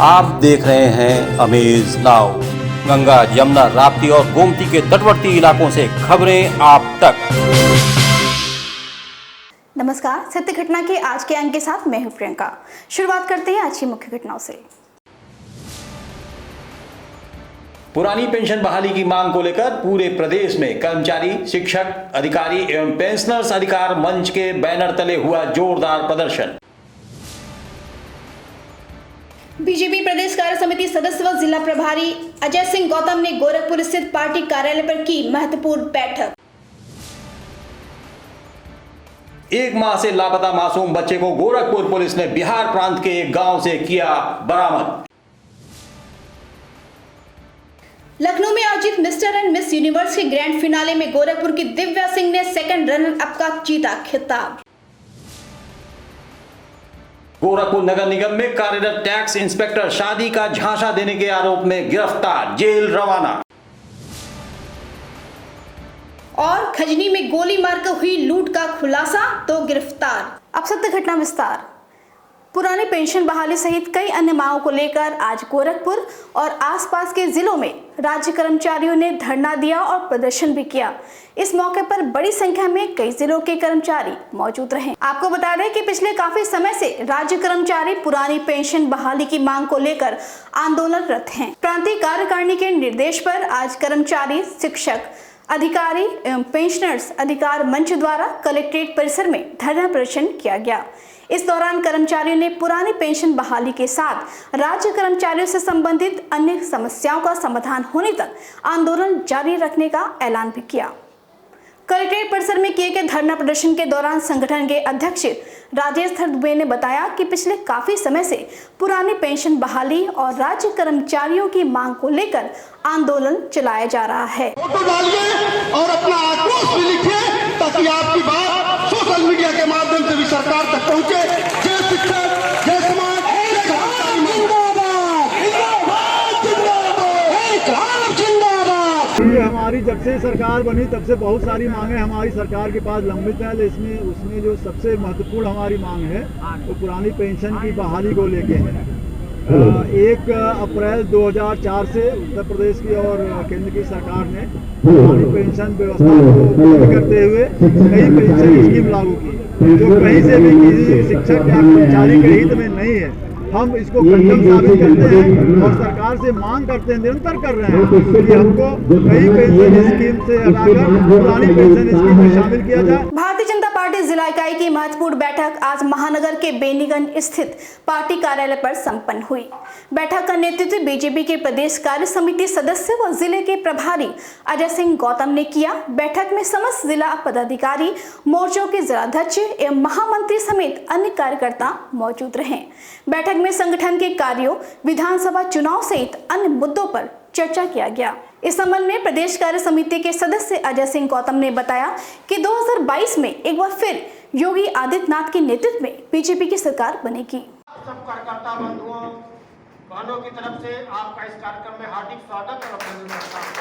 आप देख रहे हैं अमेज नाउ। गंगा, यमुना, राप्ती और गोमती के तटवर्ती इलाकों से खबरें आप तक। नमस्कार, सत्य घटना के आज के अंक के साथ मैं हूं प्रियंका। शुरुआत करते हैं आज की मुख्य घटनाओं से। पुरानी पेंशन बहाली की मांग को लेकर पूरे प्रदेश में कर्मचारी, शिक्षक, अधिकारी एवं पेंशनर्स अधिकार मंच के बैनर तले हुआ जोरदार प्रदर्शन। बीजेपी प्रदेश कार्य समिति सदस्य व जिला प्रभारी अजय सिंह गौतम ने गोरखपुर स्थित पार्टी कार्यालय पर की महत्वपूर्ण बैठक। एक माह से लापता मासूम बच्चे को गोरखपुर पुलिस ने बिहार प्रांत के एक गांव से किया बरामद। लखनऊ में आयोजित मिस्टर एंड मिस यूनिवर्स के ग्रैंड फिनाले में गोरखपुर की दिव्या सिंह ने सेकंड रनर अप का जीता खिताब। गोरखपुर नगर निगम में कार्यरत टैक्स इंस्पेक्टर शादी का झांसा देने के आरोप में गिरफ्तार, जेल रवाना। और खजनी में गोली मारकर हुई लूट का खुलासा, तो गिरफ्तार। अब सत्य घटना विस्तार। पुरानी पेंशन बहाली सहित कई अन्य मांगों को लेकर आज गोरखपुर और आसपास के जिलों में राज्य कर्मचारियों ने धरना दिया और प्रदर्शन भी किया। इस मौके पर बड़ी संख्या में कई जिलों के कर्मचारी मौजूद रहे। आपको बता दें कि पिछले काफी समय से राज्य कर्मचारी पुरानी पेंशन बहाली की मांग को लेकर आंदोलनरत हैं। प्रांतीय कार्यकारिणी के निर्देश पर आज कर्मचारी, शिक्षक, अधिकारी एवं पेंशनर्स अधिकार मंच द्वारा कलेक्ट्रेट परिसर में धरना प्रदर्शन किया गया। इस दौरान कर्मचारियों ने पुरानी पेंशन बहाली के साथ राज्य कर्मचारियों से संबंधित अन्य समस्याओं का समाधान होने तक आंदोलन जारी रखने का ऐलान भी किया। कलेक्ट्रेट परिसर में किए गए धरना प्रदर्शन के दौरान संगठन के अध्यक्ष राजेश दुबे ने बताया कि पिछले काफी समय से पुरानी पेंशन बहाली और राज्य कर्मचारियों की मांग को लेकर आंदोलन चलाया जा रहा है। फोटो डालिए और अपना आक्रोश भी लिखिए ताकि आपकी बात सोशल मीडिया के माध्यम से भी सरकार तक पहुंचे। जय शिक्षक, जय समाज, ये हमारी जब से सरकार बनी तब से बहुत सारी मांगे हमारी सरकार के पास लंबित है। इसमें उसमें जो सबसे महत्वपूर्ण हमारी मांग है वो पुरानी पेंशन की बहाली को लेके है। 1 अप्रैल 2004 से उत्तर प्रदेश की और केंद्र की सरकार ने पुरानी पेंशन व्यवस्था को बंद करते हुए कई पेंशन स्कीम लागू की जो कहीं से भी किसी शिक्षक या कर्मचारी के हित में नहीं है। हम इसको खंडन साबित करते हैं और सरकार से मांग करते हैं, निरंतर कर रहे हैं कि हमको कई पेंशन स्कीम से हटाकर पुरानी पेंशन स्कीम में शामिल किया जाए। भारतीय जनता पार्टी जिला इकाई की महत्वपूर्ण बैठक आज महानगर के बेनीगंज स्थित पार्टी कार्यालय पर संपन्न हुई। बैठक का नेतृत्व बीजेपी के प्रदेश कार्य समिति सदस्य व जिले के प्रभारी अजय सिंह गौतम ने किया। बैठक में समस्त जिला पदाधिकारी, मोर्चों के जिलाध्यक्ष एवं महामंत्री समेत अन्य कार्यकर्ता मौजूद रहे। बैठक में संगठन के कार्यों, विधानसभा चुनाव सहित अन्य मुद्दों पर चर्चा किया गया। इस संबंध में प्रदेश कार्य समिति के सदस्य अजय सिंह गौतम ने बताया कि 2022 में एक बार फिर योगी आदित्यनाथ के नेतृत्व में बीजेपी की सरकार बनेगी। सब कार्यकर्ता बंधुओं बहनों की तरफ से आपका इस कार्यक्रम में हार्दिक स्वागत और अभिनंदन करता हूं।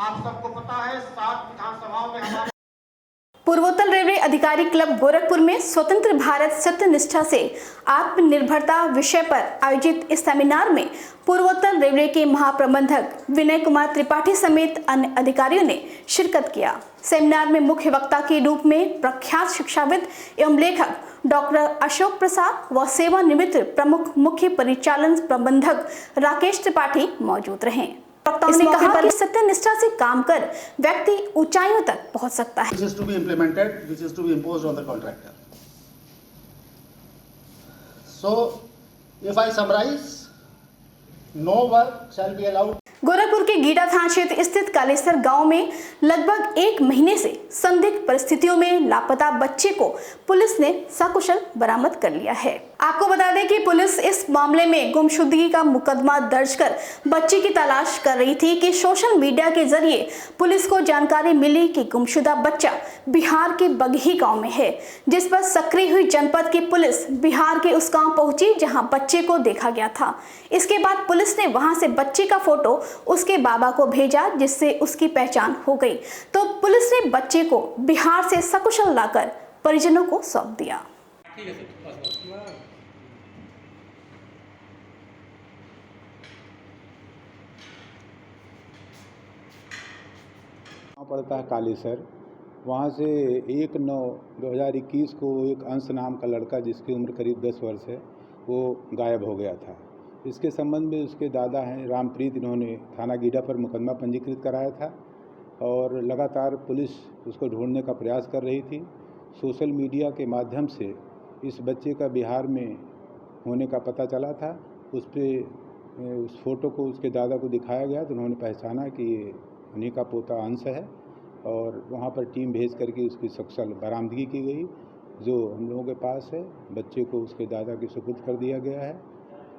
आप सबको पता है 7 विधानसभाओं में हमारे पूर्वोत्तर रेलवे अधिकारी क्लब गोरखपुर में स्वतंत्र भारत सत्यनिष्ठा से आत्मनिर्भरता विषय पर आयोजित इस सेमिनार में पूर्वोत्तर रेलवे के महाप्रबंधक विनय कुमार त्रिपाठी समेत अन्य अधिकारियों ने शिरकत किया। सेमिनार में मुख्य वक्ता के रूप में प्रख्यात शिक्षाविद एवं लेखक डॉक्टर अशोक प्रसाद व सेवानिवृत्त प्रमुख मुख्य परिचालन प्रबंधक राकेश त्रिपाठी मौजूद रहे। वक्ताओं ने कहा कि सत्यनिष्ठा से काम कर व्यक्ति ऊंचाइयों तक पहुंच सकता है। Which is to be implemented, which is to be imposed on the contractor. So, if I summarize, no work shall be allowed. Gorakhpur के गीडा थाना क्षेत्र स्थित कालेसर गांव में लगभग 1 महीने से संदिग्ध परिस्थितियों में लापता बच्चे को पुलिस ने सकुशल बरामद कर लिया है। आपको बता दें कि पुलिस इस मामले में गुमशुदगी का मुकदमा दर्ज कर बच्चे की तलाश कर रही थी कि सोशल मीडिया के जरिए पुलिस को जानकारी मिली कि गुमशुदा बच्चा बिहार के बगही गांव में है, जिस पर सक्रिय हुई जनपद की पुलिस बिहार के उस गांव पहुंची जहां बच्चे को देखा गया था। इसके बाद पुलिस ने वहां से बच्चे का फोटो उसके बाबा को भेजा, जिससे उसकी पहचान हो गई। तो पुलिस ने बच्चे को बिहार से सकुशल लाकर परिजनों को सौंप दिया। वहाँ पड़ता है कालेसर। वहाँ से 1/9/2021 को एक अंश नाम का लड़का जिसकी उम्र करीब 10 वर्ष है वो गायब हो गया था। इसके संबंध में उसके दादा हैं रामप्रीत, इन्होंने थाना गीडा पर मुकदमा पंजीकृत कराया था और लगातार पुलिस उसको ढूंढने का प्रयास कर रही थी। सोशल मीडिया के माध्यम से इस बच्चे का बिहार में होने का पता चला था। उस फोटो को उसके दादा को दिखाया गया तो उन्होंने पहचाना कि ये उन्हीं का पोता अंश है और वहाँ पर टीम भेज करके उसकी सकुशल बरामदगी की गई, जो हम लोगों के पास है। बच्चे को उसके दादा के सुपुर्द कर दिया गया है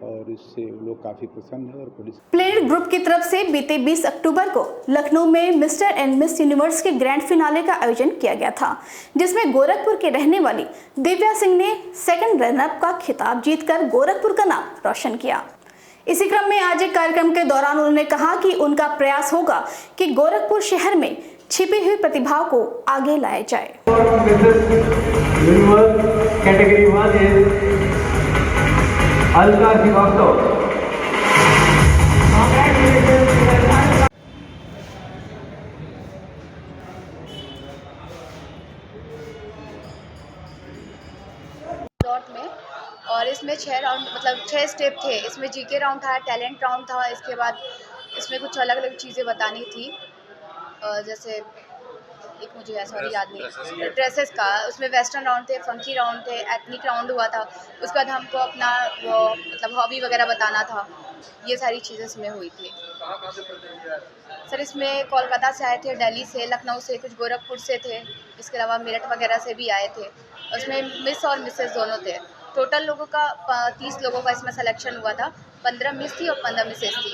और इससे लोग काफ़ी प्रसन्न है। और पुलिस प्लेनेट ग्रुप की तरफ से बीते 20 अक्टूबर को लखनऊ में मिस्टर एंड मिस यूनिवर्स के ग्रैंड फिनाले का आयोजन किया गया था, जिसमें गोरखपुर के रहने वाली दिव्या सिंह ने सेकंड रनअप का खिताब जीतकर गोरखपुर का नाम रोशन किया। इसी क्रम में आज एक कार्यक्रम के दौरान उन्होंने कहा कि उनका प्रयास होगा कि गोरखपुर शहर में छिपी हुई प्रतिभाओं को आगे लाया जाए। Category 1 is Alka Srivastava. में और इसमें 6 राउंड मतलब 6 स्टेप थे। इसमें जीके राउंड था, टैलेंट राउंड था, इसके बाद इसमें कुछ अलग अलग चीज़ें बतानी थी, जैसे एक मुझे ऐसा और याद नहीं, ड्रेसेस का। उसमें वेस्टर्न राउंड थे, फंकी राउंड थे, एथनिक राउंड हुआ था। उसके बाद हमको अपना वो मतलब हॉबी वगैरह बताना था। ये सारी चीज़ें इसमें हुई थी। सर इसमें कोलकाता से आए थे, दिल्ली से, लखनऊ से, कुछ गोरखपुर से थे, इसके अलावा मेरठ वगैरह से भी आए थे। उसमें मिस और मिसेस दोनों थे। टोटल लोगों का 30 लोगों का इसमें सिलेक्शन हुआ था। 15 मिस थी और 15 मिसेस थी।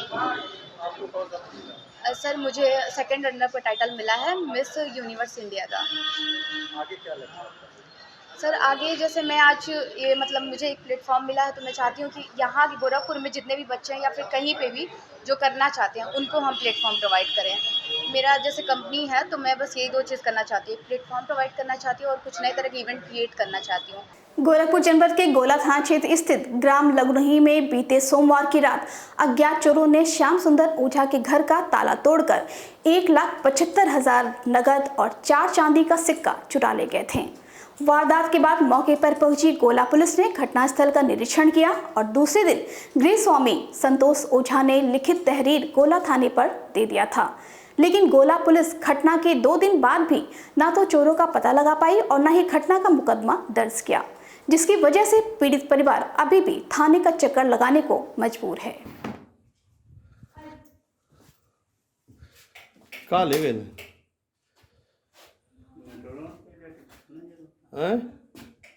सर मुझे सेकंड रनर का टाइटल मिला है मिस यूनिवर्स इंडिया का। आगे क्या लगता है? सर आगे जैसे मैं आज ये मतलब मुझे एक प्लेटफॉर्म मिला है तो मैं चाहती हूँ कि यहाँ के गोरखपुर में जितने भी बच्चे हैं या फिर कहीं पे भी जो करना चाहते हैं उनको हम प्लेटफॉर्म प्रोवाइड करें। मेरा जैसे कंपनी है तो मैं बस यही 2 चीज़ करना चाहती हूँ, प्लेटफॉर्म प्रोवाइड करना चाहती हूँ और कुछ नए तरह के इवेंट क्रिएट करना चाहती हूँ। गोरखपुर जनपद के गोला थाना क्षेत्र स्थित ग्राम लगुरही में बीते सोमवार की रात अज्ञात चोरों ने श्याम सुंदर ओझा के घर का ताला तोड़कर 1,75,000 नगद और 4 चांदी का सिक्का चुरा ले गए थे। वारदात के बाद मौके पर पहुंची गोला पुलिस ने घटनास्थल का निरीक्षण किया और दूसरे दिन गृह स्वामी संतोष ओझा ने लिखित तहरीर गोला थाने पर दे दिया था, लेकिन गोला पुलिस घटना के 2 दिन बाद भी ना तो चोरों का पता लगा पाई और न ही घटना का मुकदमा दर्ज किया, जिसकी वजह से पीड़ित परिवार अभी भी थाने का चक्कर लगाने को मजबूर है। कहाँ ले गए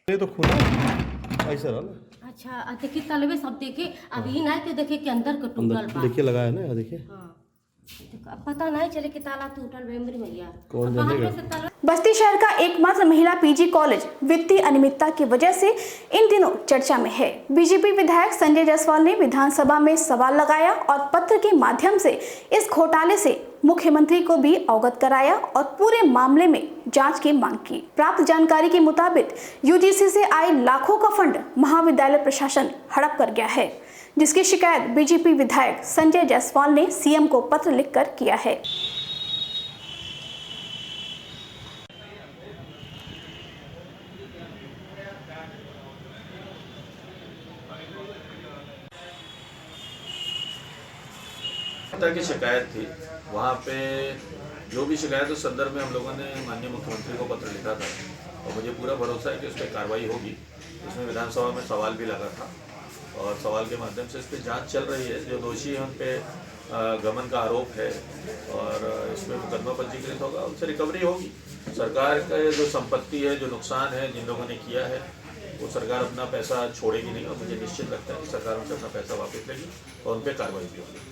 ये तो खुला ऐसा रहा। अच्छा देखिए तलवे सब देखे अभी नहीं तो देखे के अंदर का टूटल बा। देखिए लगाया ना, देखिए पता नहीं चले कि ताला टूटल मेमोरी में यार कौन जानेगा। बस्ती शहर का एकमात्र महिला पीजी कॉलेज वित्तीय अनियमितता की वजह से इन दिनों चर्चा में है। बीजेपी विधायक संजय जायसवाल ने विधानसभा में सवाल लगाया और पत्र के माध्यम से इस घोटाले से मुख्यमंत्री को भी अवगत कराया और पूरे मामले में जांच की मांग की। प्राप्त जानकारी के मुताबिक यूजीसी से आए लाखों का फंड महाविद्यालय प्रशासन हड़प कर गया है, जिसकी शिकायत बीजेपी विधायक संजय जायसवाल ने सीएम को पत्र लिखकर किया है। की शिकायत थी, वहाँ पे जो भी शिकायत उस संदर्भ में हम लोगों ने माननीय मुख्यमंत्री को पत्र लिखा था और मुझे पूरा भरोसा है कि उस पर कार्रवाई होगी। इसमें विधानसभा में सवाल भी लगा था और सवाल के माध्यम से इस पर जांच चल रही है। जो दोषी हैं उन पर गबन का आरोप है और इसमें मुकदमा पंजीकृत होगा, उनसे रिकवरी होगी। सरकार का जो संपत्ति है, जो नुकसान है जिन लोगों ने किया है, वो सरकार अपना पैसा छोड़ेगी नहीं और मुझे निश्चित लगता है कि सरकार उनसे अपना पैसा वापस लेगी और उन पर कार्रवाई भी होगी।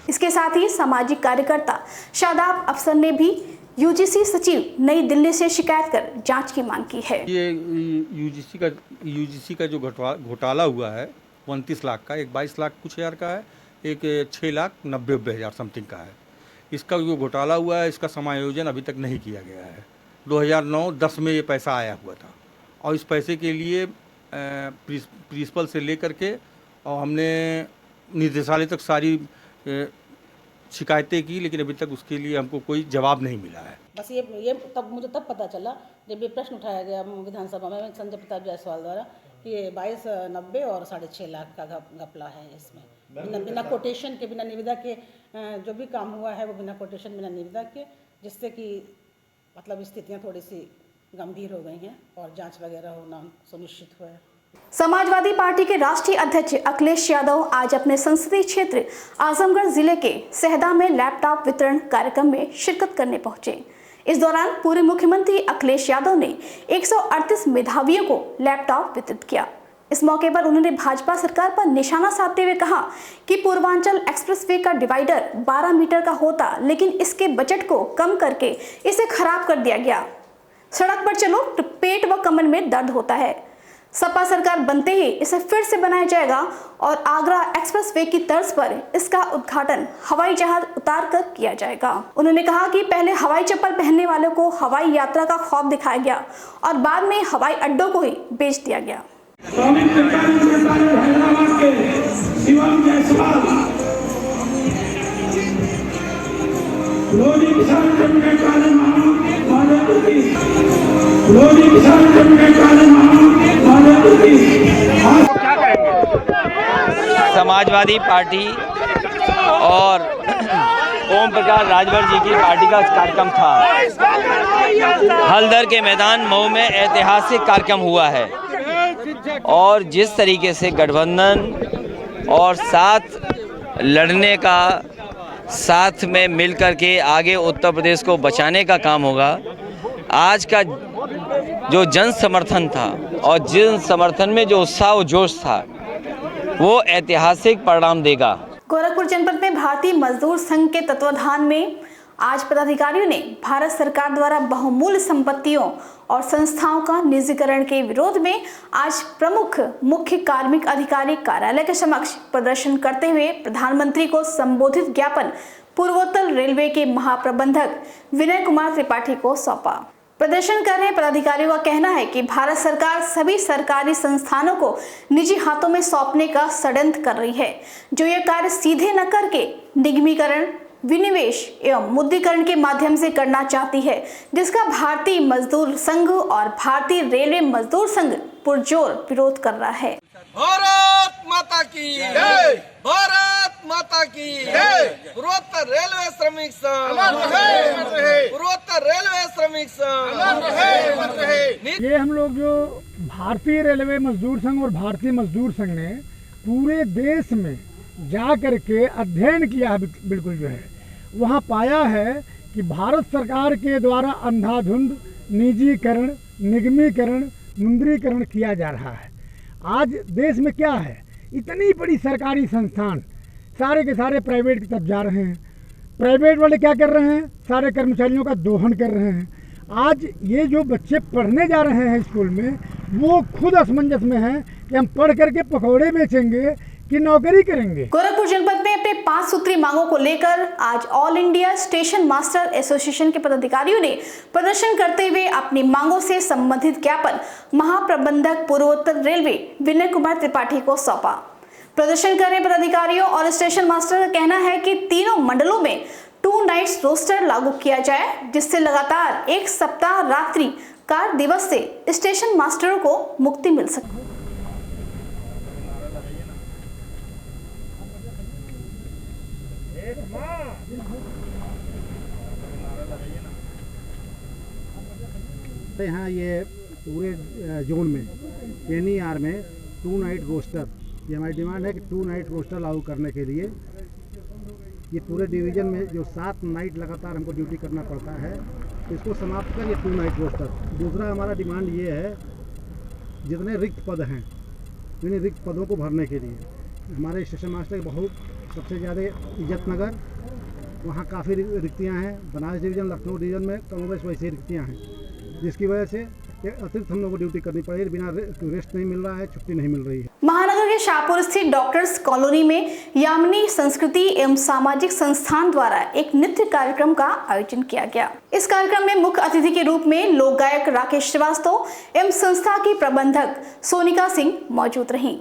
इसके साथ ही सामाजिक कार्यकर्ता शादाब अफसर ने भी यूजीसी सचिव नई दिल्ली से शिकायत कर जांच की मांग की है। ये यूजीसी का जो घोटाला हुआ है 29 लाख का, एक 22 लाख कुछ हज़ार का है, एक 6,90,000 समथिंग का है। इसका जो घोटाला हुआ है इसका समायोजन अभी तक नहीं किया गया है। 2009-10 में ये पैसा आया हुआ था और इस पैसे के लिए प्रिंसिपल से लेकर के और हमने निदेशालय तक सारी शिकायतें की, लेकिन अभी तक उसके लिए हमको कोई जवाब नहीं मिला है। बस ये तब मुझे पता चला जब ये प्रश्न उठाया गया विधानसभा में संजय प्रताप जायसवाल द्वारा कि ये 2290 और 6.5 लाख का घपला है। इसमें बिना कोटेशन के, बिना निविदा के जो भी काम हुआ है वो बिना कोटेशन, बिना निविदा के, जिससे कि मतलब स्थितियाँ थोड़ी सी गंभीर हो गई हैं और जांच वगैरह होना सुनिश्चित हुआ है। समाजवादी पार्टी के राष्ट्रीय अध्यक्ष अखिलेश यादव आज अपने संसदीय क्षेत्र आजमगढ़ जिले के सहदा में लैपटॉप वितरण कार्यक्रम में शिरकत करने पहुंचे। इस दौरान पूर्व मुख्यमंत्री अखिलेश यादव ने 138 मेधावियों को लैपटॉप वितरित किया। इस मौके पर उन्होंने भाजपा सरकार पर निशाना साधते हुए कहा कि पूर्वांचल एक्सप्रेसवे का डिवाइडर 12 मीटर का होता, लेकिन इसके बजट को कम करके इसे खराब कर दिया गया। सड़क पर चलो तो पेट व कमर में दर्द होता है। सपा सरकार बनते ही इसे फिर से बनाया जाएगा और आगरा एक्सप्रेसवे की तर्ज पर इसका उद्घाटन हवाई जहाज उतार कर किया जाएगा। उन्होंने कहा कि पहले हवाई चप्पल पहनने वालों को हवाई यात्रा का ख्वाब दिखाया गया और बाद में हवाई अड्डों को ही बेच दिया गया। समाजवादी पार्टी और ओम प्रकाश राजभर जी की पार्टी का कार्यक्रम था। हल्दर के मैदान मऊ में ऐतिहासिक कार्यक्रम हुआ है और जिस तरीके से गठबंधन और साथ लड़ने का, साथ में मिलकर के आगे उत्तर प्रदेश को बचाने का काम होगा। आज का जो जन समर्थन था और जन समर्थन में जो उत्साह और जोश था वो ऐतिहासिक परिणाम देगा। गोरखपुर जनपद में भारतीय मजदूर संघ के तत्वाधान में आज पदाधिकारियों ने भारत सरकार द्वारा बहुमूल्य संपत्तियों और संस्थाओं का निजीकरण के विरोध में आज प्रमुख मुख्य कार्मिक अधिकारी कार्यालय के समक्ष प्रदर्शन करते हुए प्रधानमंत्री को संबोधित ज्ञापन पूर्वोत्तर रेलवे के महाप्रबंधक विनय कुमार त्रिपाठी को सौंपा। प्रदर्शन कर रहे पदाधिकारियों का कहना है कि भारत सरकार सभी सरकारी संस्थानों को निजी हाथों में सौंपने का षड्यंत्र कर रही है, जो यह कार्य सीधे न करके निगमीकरण, विनिवेश एवं मुद्रीकरण के माध्यम से करना चाहती है, जिसका भारतीय मजदूर संघ और भारतीय रेलवे मजदूर संघ पुरजोर विरोध कर रहा है। भारत माता की जय, भारत माता की जय। पूर्वोत्तर रेलवे श्रमिक संघ, पूर्वोत्तर रेलवे श्रमिक संघ। ये हम लोग जो भारतीय रेलवे मजदूर संघ और भारतीय मजदूर संघ ने पूरे देश में जा करके अध्ययन किया है, बिल्कुल जो है वहाँ पाया है कि भारत सरकार के द्वारा अंधाधुंध निजीकरण, निगमीकरण, मुद्रीकरण किया जा रहा है। आज देश में क्या है, इतनी बड़ी सरकारी संस्थान सारे के सारे प्राइवेट की तरफ जा रहे हैं। प्राइवेट वाले क्या कर रहे हैं, सारे कर्मचारियों का दोहन कर रहे हैं। आज ये जो बच्चे पढ़ने जा रहे हैं स्कूल में, वो खुद असमंजस में हैं कि हम पढ़ करके पकौड़े बेचेंगे कि नौकरी करेंगे। गोरखपुर जनपद में अपने 5 सूत्री मांगों को लेकर आज all India station master association के पदाधिकारियों ने प्रदर्शन करते हुए अपनी मांगों से संबंधित ज्ञापन महाप्रबंधक पूर्वोत्तर रेलवे विनय कुमार त्रिपाठी को सौंपा। प्रदर्शन कर रहे पदाधिकारियों और स्टेशन मास्टर का कहना है कि तीनों मंडलों में 2 नाइट्स रोस्टर लागू किया जाए, जिससे लगातार 1 सप्ताह रात्रि कार दिवस से स्टेशन मास्टरों को मुक्ति मिल सके। यहाँ ये पूरे जोन में NER में 2 नाइट रोस्टर, ये हमारी डिमांड है कि 2 नाइट रोस्टर लागू करने के लिए ये पूरे डिवीज़न में जो 7 नाइट लगातार हमको ड्यूटी करना पड़ता है, इसको समाप्त कर ये 2 नाइट रोस्टर। दूसरा हमारा डिमांड ये है, जितने रिक्त पद हैं उन्हें रिक्त पदों को भरने के लिए हमारे स्टेशन मास्टर बहुत सबसे ज़्यादा इज्जत नगर, वहाँ काफ़ी रिक्तियाँ हैं। बनारस डिवीज़न, लखनऊ डिवीज़न में कमोबेश वैसे रिक्तियाँ हैं, जिसकी वजह से अतिरिक्त हम लोगों को ड्यूटी करनी पड़ेगी। बिना रेस्ट नहीं मिल रहा है, छुट्टी नहीं मिल रही है। महानगर के के शाहपुर स्थित डॉक्टर्स कॉलोनी में यामिनी संस्कृति एवं सामाजिक संस्थान द्वारा एक नृत्य कार्यक्रम का आयोजन किया गया। इस कार्यक्रम में मुख्य अतिथि के रूप में लोक गायक राकेश श्रीवास्तव एवं संस्था की प्रबंधक सोनिका सिंह मौजूद रहीं।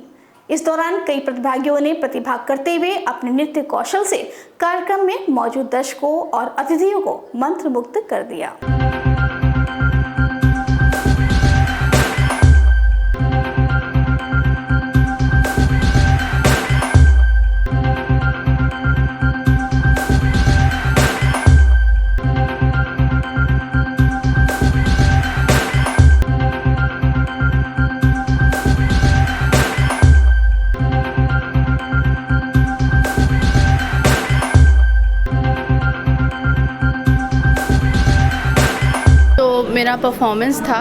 इस दौरान कई प्रतिभागियों ने प्रतिभाग करते हुए अपने नृत्य कौशल से कार्यक्रम में मौजूद दर्शकों और अतिथियों को मंत्रमुग्ध कर दिया। मेरा परफॉर्मेंस था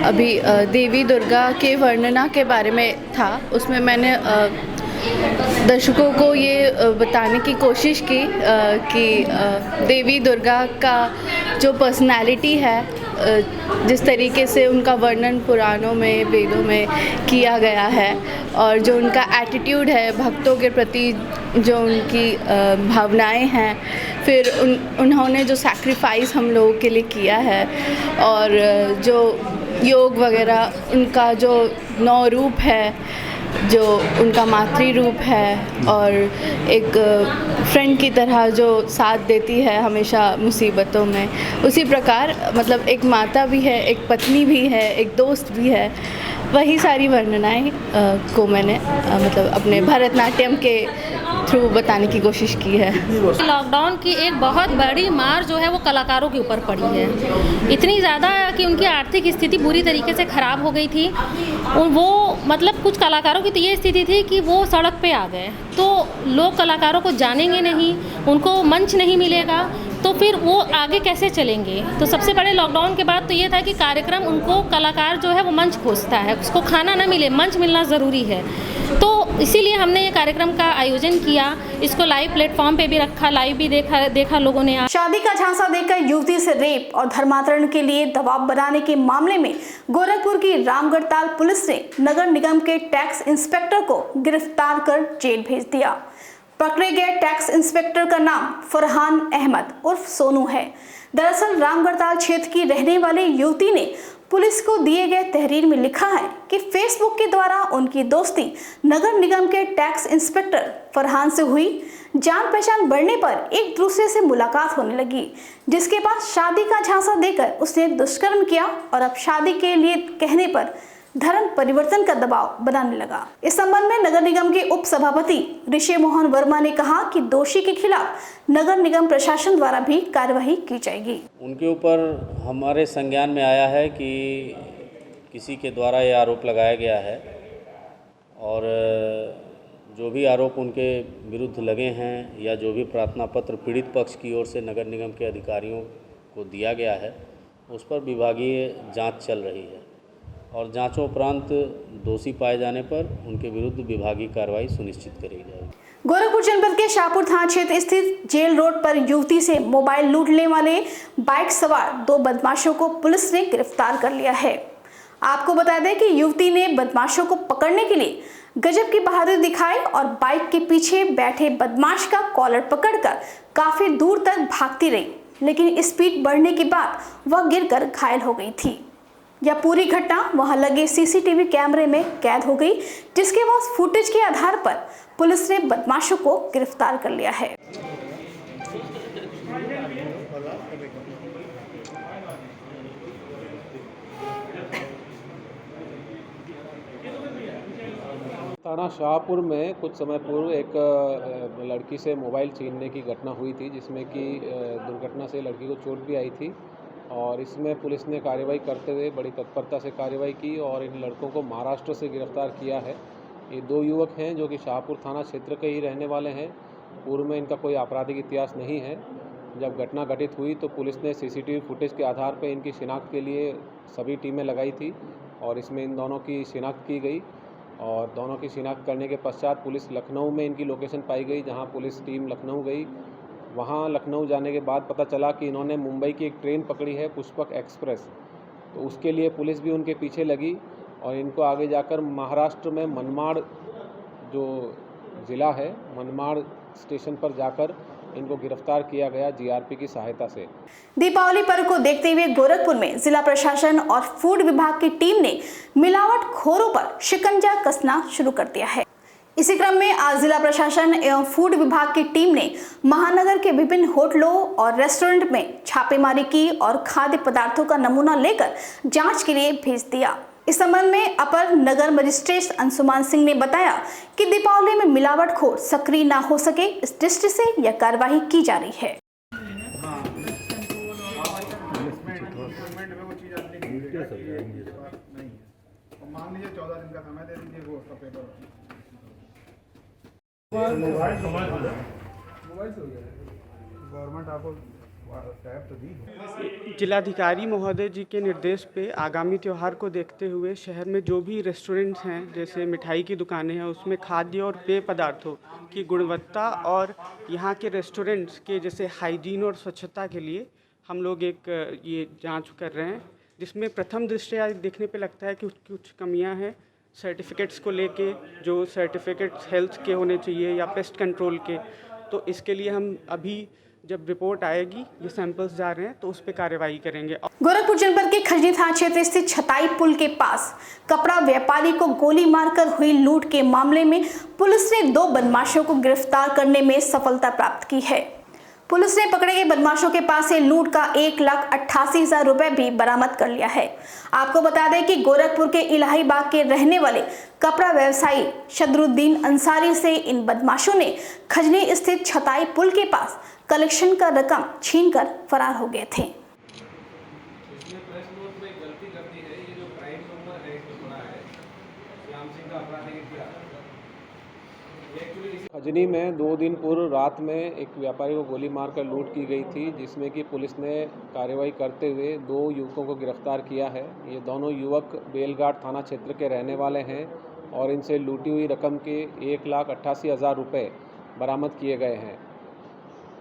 अभी देवी दुर्गा के वर्णना के बारे में था। उसमें मैंने दर्शकों को ये बताने की कोशिश की कि देवी दुर्गा का जो पर्सनालिटी है, जिस तरीके से उनका वर्णन पुराणों में वेदों में किया गया है और जो उनका एटीट्यूड है भक्तों के प्रति, जो उनकी भावनाएं हैं, फिर उन्होंने जो सैक्रिफाइस हम लोगों के लिए किया है और जो योग वगैरह उनका जो 9 रूप है, जो उनका मातृ रूप है और एक फ्रेंड की तरह जो साथ देती है हमेशा मुसीबतों में, उसी प्रकार मतलब एक माता भी है, एक पत्नी भी है, एक दोस्त भी है। वही सारी वर्णनाएं को मैंने मतलब अपने भरतनाट्यम के थ्रू बताने की कोशिश की है। लॉकडाउन की एक बहुत बड़ी मार जो है वो कलाकारों के ऊपर पड़ी है, इतनी ज़्यादा कि उनकी आर्थिक स्थिति बुरी तरीके से ख़राब हो गई थी। वो मतलब कुछ कलाकारों की तो ये स्थिति थी कि वो सड़क पे आ गए, तो लोग कलाकारों को जानेंगे नहीं, उनको मंच नहीं मिलेगा, तो फिर वो आगे कैसे चलेंगे। तो सबसे बड़े लॉकडाउन के बाद तो ये था कि कार्यक्रम उनको, कलाकार जो है वो मंच खोजता है, उसको खाना ना मिले, मंच मिलना ज़रूरी है। तो इसीलिए हमने ये कार्यक्रम का आयोजन किया, इसको लाइव प्लेटफॉर्म पे भी रखा, लाइव भी देखा लोगों ने। शादी का झांसा देकर युवती से रेप और धर्मांतरण के लिए दबाव बनाने के मामले में गोरखपुर की रामगढ़ताल पुलिस ने नगर निगम के टैक्स इंस्पेक्टर को गिरफ्तार कर जेल भेज दिया। पकड़े गए टैक्स इंस्पेक्टर का नाम फरहान अहमद उर्फ सोनू है। दरअसल रामगढ़ताल क्षेत्र की रहने वाली युवती ने पुलिस को दिए गए तहरीर में लिखा है कि फेसबुक के द्वारा उनकी दोस्ती नगर निगम के टैक्स इंस्पेक्टर फरहान से हुई। जान पहचान बढ़ने पर एक दूसरे से मुलाकात होने लगी, जिसके बाद शादी का झांसा देकर उसने दुष्कर्म किया और अब शादी के लिए कहने पर धर्म परिवर्तन का दबाव बनाने लगा। इस संबंध में नगर निगम के उप सभापति ऋषि मोहन वर्मा ने कहा कि दोषी के खिलाफ नगर निगम प्रशासन द्वारा भी कार्यवाही की जाएगी। उनके ऊपर हमारे संज्ञान में आया है कि किसी के द्वारा ये आरोप लगाया गया है और जो भी आरोप उनके विरुद्ध लगे हैं या जो भी प्रार्थना पत्र पीड़ित पक्ष की ओर से नगर निगम के अधिकारियों को दिया गया है, उस पर विभागीय जांच चल रही है और जांचों उपरांत दोषी पाए जाने पर उनके विरुद्ध विभागीय कार्रवाई सुनिश्चित करी जाएगी। गोरखपुर जनपद के शाहपुर थाना क्षेत्र स्थित जेल रोड पर युवती से मोबाइल लूटने वाले बाइक सवार 2 बदमाशों को पुलिस ने गिरफ्तार कर लिया है। आपको बता दें कि युवती ने बदमाशों को पकड़ने के लिए गजब की बहादुरी दिखाई और बाइक के पीछे बैठे बदमाश का कॉलर पकड़कर काफी दूर तक भागती रही, लेकिन स्पीड बढ़ने के बाद वह गिरकर घायल हो गई थी। यह पूरी घटना वहां लगे सीसीटीवी कैमरे में कैद हो गई, जिसके बाद फुटेज के आधार पर पुलिस ने बदमाशों को गिरफ्तार कर लिया है। थाना शाहपुर में कुछ समय पूर्व एक लड़की से मोबाइल छीनने की घटना हुई थी, जिसमें कि दुर्घटना से लड़की को चोट भी आई थी और इसमें पुलिस ने कार्रवाई करते हुए बड़ी तत्परता से कार्रवाई की और इन लड़कों को महाराष्ट्र से गिरफ्तार किया है। ये 2 युवक हैं जो कि शाहपुर थाना क्षेत्र के ही रहने वाले हैं। पूर्व में इनका कोई आपराधिक इतिहास नहीं है। जब घटना घटित हुई तो पुलिस ने सीसीटीवी फुटेज के आधार पर इनकी शिनाख्त के लिए सभी टीमें लगाई थी और इसमें इन दोनों की शिनाख्त की गई और दोनों की शिनाख्त करने के पश्चात पुलिस लखनऊ में इनकी लोकेशन पाई गई, जहाँ पुलिस टीम लखनऊ गई। वहाँ लखनऊ जाने के बाद पता चला कि इन्होंने मुंबई की एक ट्रेन पकड़ी है, पुष्पक एक्सप्रेस, तो उसके लिए पुलिस भी उनके पीछे लगी और इनको आगे जाकर महाराष्ट्र में मनमाड़ जो ज़िला है मनमाड़ स्टेशन पर जाकर इनको गिरफ्तार किया गया जीआरपी की सहायता से। दीपावली पर्व को देखते हुए गोरखपुर में जिला प्रशासन और फूड विभाग की टीम ने मिलावटखोरों पर शिकंजा कसना शुरू कर दिया है। इसी क्रम में आज जिला प्रशासन एवं फूड विभाग की टीम ने महानगर के विभिन्न होटलों और रेस्टोरेंट में छापेमारी की और खाद्य पदार्थों का नमूना लेकर जांच के लिए भेज दिया। इस संबंध में अपर नगर मजिस्ट्रेट अंशुमान सिंह ने बताया कि दीपावली में मिलावटखोर सक्रिय न हो सके, इस दृष्टि से यह कार्रवाई की जा रही है। मान लीजिए 14 दिन का समय दे दीजिए, वो उसका पेपर गवर्नमेंट आपको जिलाधिकारी महोदय जी के निर्देश पे आगामी त्यौहार को देखते हुए शहर में जो भी रेस्टोरेंट्स हैं, जैसे मिठाई की दुकानें हैं, उसमें खाद्य और पेय पदार्थों की गुणवत्ता और यहाँ के रेस्टोरेंट्स के जैसे हाइजीन और स्वच्छता के लिए हम लोग एक ये जांच कर रहे हैं, जिसमें प्रथम दृष्टया देखने पे लगता है कि कुछ कमियां हैं सर्टिफिकेट्स को लेके, जो सर्टिफिकेट्स हेल्थ के होने चाहिए या पेस्ट कंट्रोल के। तो इसके लिए हम अभी जब रिपोर्ट आएगी, ये सैंपल्स जा रहे हैं तो उस पर कार्रवाई करेंगे। गोरखपुर जनपद के खजनी थाना क्षेत्र स्थित छताई पुल के पास कपड़ा व्यापारी को गोली मारकर हुई लूट के मामले में पुलिस ने 2 बदमाशों को गिरफ्तार करने में सफलता प्राप्त की है। पुलिस ने पकड़े गए बदमाशों के पास से लूट का 1,88,000 रुपए भी बरामद कर लिया है। आपको बता दें कि गोरखपुर के इलाहीबाग के रहने वाले कपड़ा व्यवसायी शदरुद्दीन अंसारी से इन बदमाशों ने खजनी स्थित छताई पुल के पास कलेक्शन का रकम छीनकर फरार हो गए थे। खजनी में 2 दिन पूर्व रात में एक व्यापारी को गोली मारकर लूट की गई थी, जिसमें कि पुलिस ने कार्रवाई करते हुए 2 युवकों को गिरफ्तार किया है। ये दोनों युवक बेलघाट थाना क्षेत्र के रहने वाले हैं और इनसे लूटी हुई रकम के 1,88,000 रुपये बरामद किए गए हैं।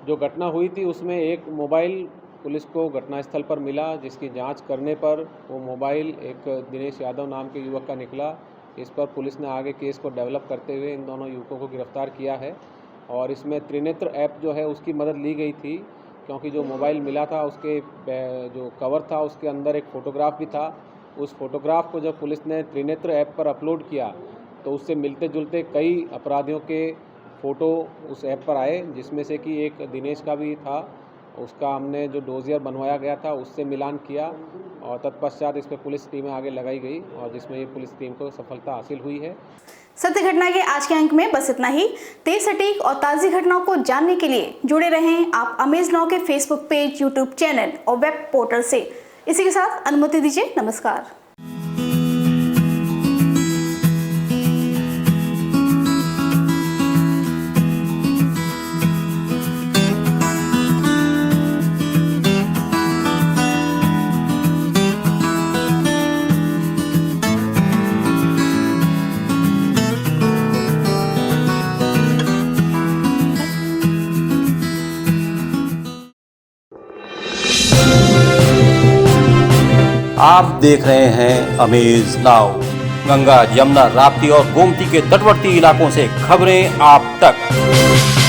जो घटना हुई थी उसमें एक मोबाइल पुलिस को घटनास्थल पर मिला, जिसकी जांच करने पर वो मोबाइल एक दिनेश यादव नाम के युवक का निकला। इस पर पुलिस ने आगे केस को डेवलप करते हुए इन दोनों युवकों को गिरफ्तार किया है और इसमें त्रिनेत्र ऐप जो है उसकी मदद ली गई थी, क्योंकि जो मोबाइल मिला था उसके जो कवर था उसके अंदर एक फ़ोटोग्राफ भी था। उस फोटोग्राफ को जब पुलिस ने त्रिनेत्र ऐप पर अपलोड किया तो उससे मिलते जुलते कई अपराधियों के फ़ोटो उस ऐप पर आए, जिसमें से कि एक दिनेश का भी था। उसका हमने जो डोजियर बनवाया गया था उससे मिलान किया और तत्पश्चात इस पर पुलिस टीमें आगे लगाई गई और जिसमें ये पुलिस टीम को सफलता हासिल हुई है। सत्य घटना के आज के अंक में बस इतना ही। तेज सटीक और ताज़ी घटनाओं को जानने के लिए जुड़े रहें आप अमेज नाउ के फेसबुक पेज, यूट्यूब चैनल और वेब पोर्टल से। इसी के साथ अनुमति दीजिए, नमस्कार। आप देख रहे हैं अमेज नाउ। गंगा, यमुना, राप्ती और गोमती के तटवर्ती इलाकों से खबरें आप तक।